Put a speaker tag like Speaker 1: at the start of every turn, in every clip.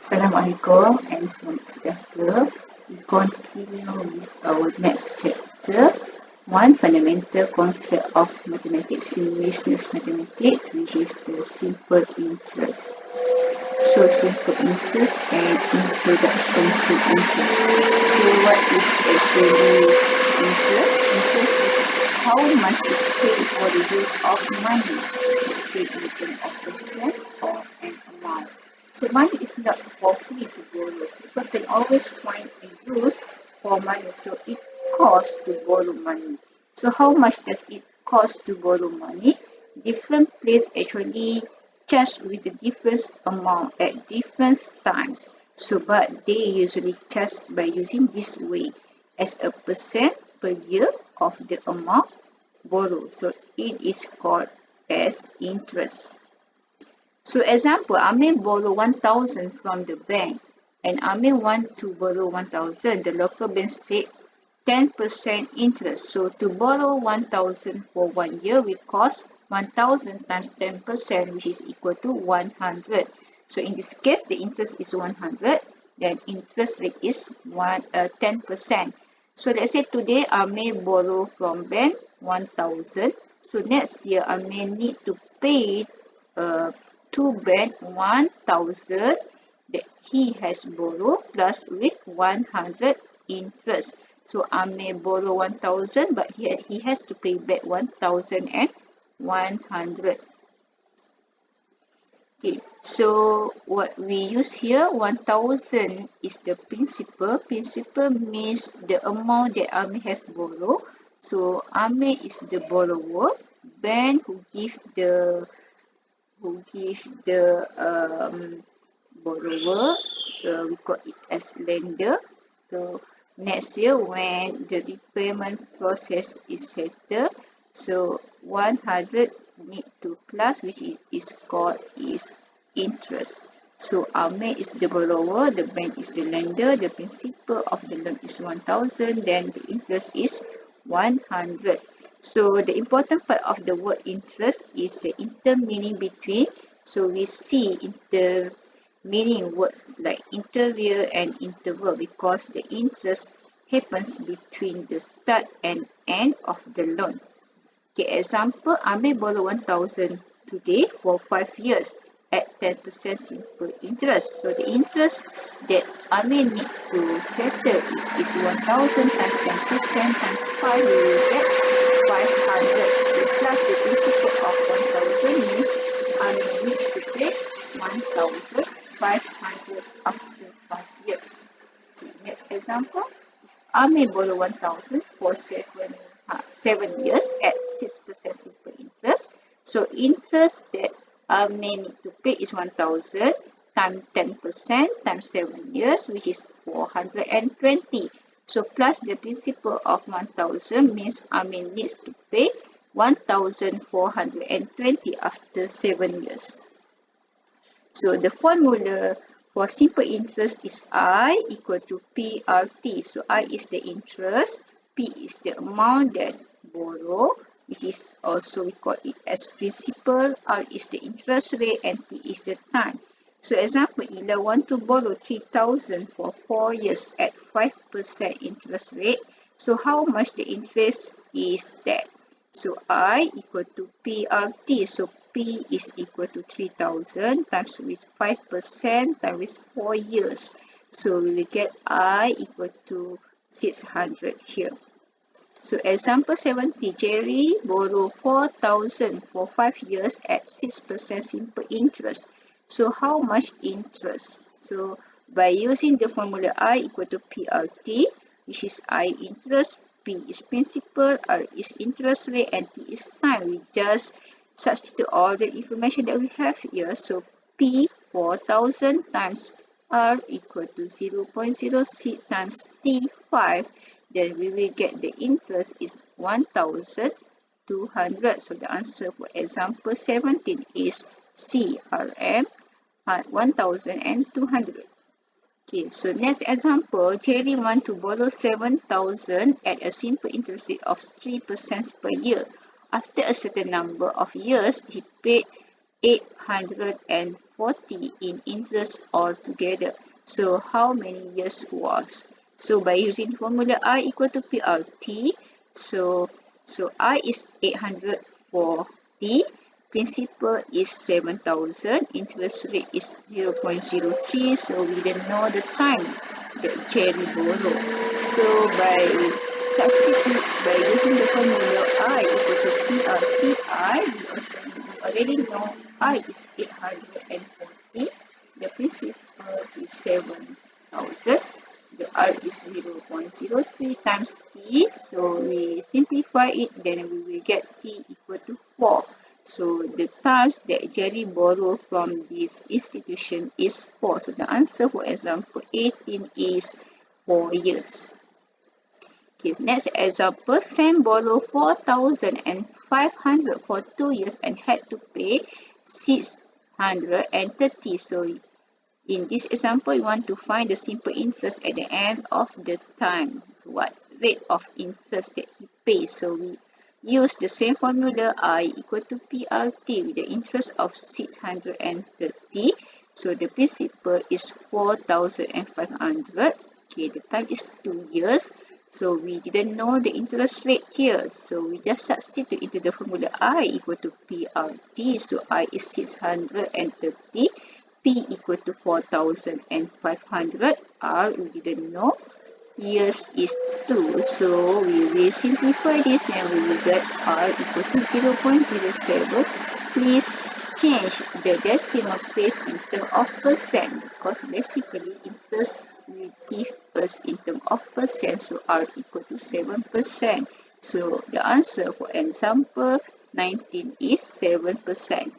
Speaker 1: Assalamualaikum and selamat sejahtera. We continue with our next chapter, one fundamental concept of mathematics in business mathematics, which is the simple interest. So simple interest and introduction to interest. So what is actually interest? Interest is how much is paid for the use of money, let's say in terms of percent or an amount. So money is not for free to borrow. People can always find a use for money, so it costs to borrow money. So how much does it cost to borrow money? Different place actually charge with the different amount at different times. So but they usually charge by using this way as a percent per year of the amount borrowed. So it is called as interest. So example, Amir borrow 1,000 from the bank and Amir want to borrow 1,000. The local bank said 10% interest. So to borrow 1,000 for 1 year will cost 1,000 times 10%, which is equal to 100. So in this case, the interest is 100, then interest rate is 10%. So let's say today Amir borrow from bank 1,000. So next year Amir need to pay to bank 1,000 that he has borrowed plus with 100 interest. So Amir borrow 1,000 but he has to pay back 1,100. Okay, so what we use here, 1,000 is the principal. Principal means the amount that Amir have borrowed. So Amir is the borrower. Bank who give the borrower, we call it as lender. So next year when the repayment process is settled, so 100 need to plus, which is called is interest. So Amir is the borrower, the bank is the lender, the principal of the loan is 1,000, then the interest is 100. So the important part of the word interest is the intermeaning between. So we see intermeaning words like interior and interval because the interest happens between the start and end of the loan. Okay, example, Amir borrow 1,000 today for 5 years at 10% simple interest. So the interest that Amir need to settle is 1,000 times 10% times 5, we will get 500. So plus the principal of 1,000 means Amir needs to pay 1,500 after 5 years. Okay, next example, Amir borrow 1,000 for 7 years at 6% simple interest. So interest that Amir need to pay is 1,000 times 10% times 7 years, which is 420. So plus the principal of 1,000 means Amir needs to pay 1,420 after 7 years. So the formula for simple interest is I equal to PRT. So I is the interest, P is the amount that borrow, which is also we call it as principal, R is the interest rate, and T is the time. So example, Ila want to borrow 3,000 for 4 years at 5% interest rate. So how much the interest is that? So I equal to PRT. So P is equal to 3,000 times with 5% times with 4 years. So we will get I equal to 600 here. So example 70, Jerry borrow 4,000 for 5 years at 6% simple interest. So how much interest? So by using the formula I equal to PRT, which is I interest, P is principal, R is interest rate, and T is time. We just substitute all the information that we have here. So P 4,000 times R equal to 0.06 times T 5. Then we will get the interest is 1,200. So the answer for example 17 is CRM at 1,200. Okay, so next example, Jerry want to borrow 7,000 at a simple interest rate of 3% per year. After a certain number of years, he paid 840 in interest altogether. So how many years was? So by using formula I equal to PRT, so I is 840, principal is 7,000, interest rate is 0.03, so we didn't know the time that Jerry borrowed. So by using the formula I equal to PRTI, we already know I is 840, the principal is 7,000, the R is 0.03 times T, so we simplify it, then we will get T equal to 4. So the times that Jerry borrowed from this institution is 4. So the answer for example 18 is 4 years. Okay, next example, Sam borrowed 4,500 for 2 years and had to pay 630. So in this example, we want to find the simple interest at the end of the time. So what rate of interest that he pays? So we use the same formula I equal to PRT with the interest of 630. So the principal is 4,500. Okay, the time is 2 years. So we didn't know the interest rate here. So we just substitute into the formula I equal to PRT. So I is 630. P equal to 4,500. R we didn't know. Years is 2. So we will simplify this and we will get R equal to 0.07. Please change the decimal place in terms of percent because basically interest will give us in terms of percent. So R equal to 7%. So the answer for example 19 is 7%.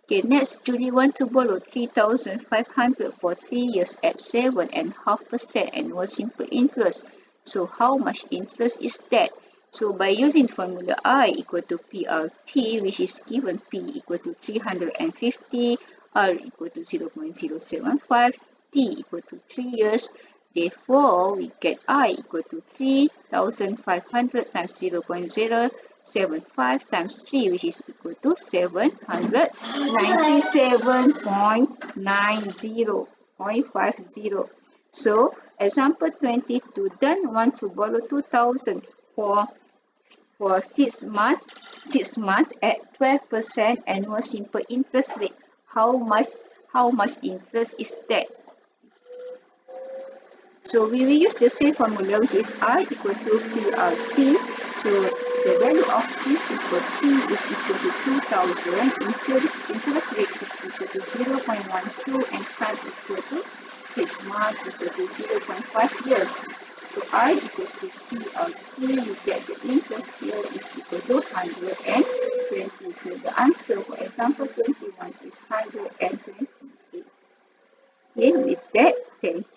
Speaker 1: Okay, next, Julie wants to borrow 3,500 for 3 years at 7.5% annual simple interest. So how much interest is that? So by using formula I equal to PRT, which is given P equal to 350, R equal to 0.075, T equal to 3 years. Therefore, we get I equal to 3,500 times 0.075 times 3, which is equal to 797.90.50. So, example 22, Dan wants to borrow 2,000 for 6 months at 12% annual simple interest rate. How much interest is that? So we will use the same formula, which is I equal to PRT. So the value of principal P is equal to 2,000, interest rate is equal to 0.12, and time equal to 6 months equal to 0.5 years. So I equal to PRT, you get the interest here is equal to 120. So the answer for example 21 is 128. Okay, with that, thank you.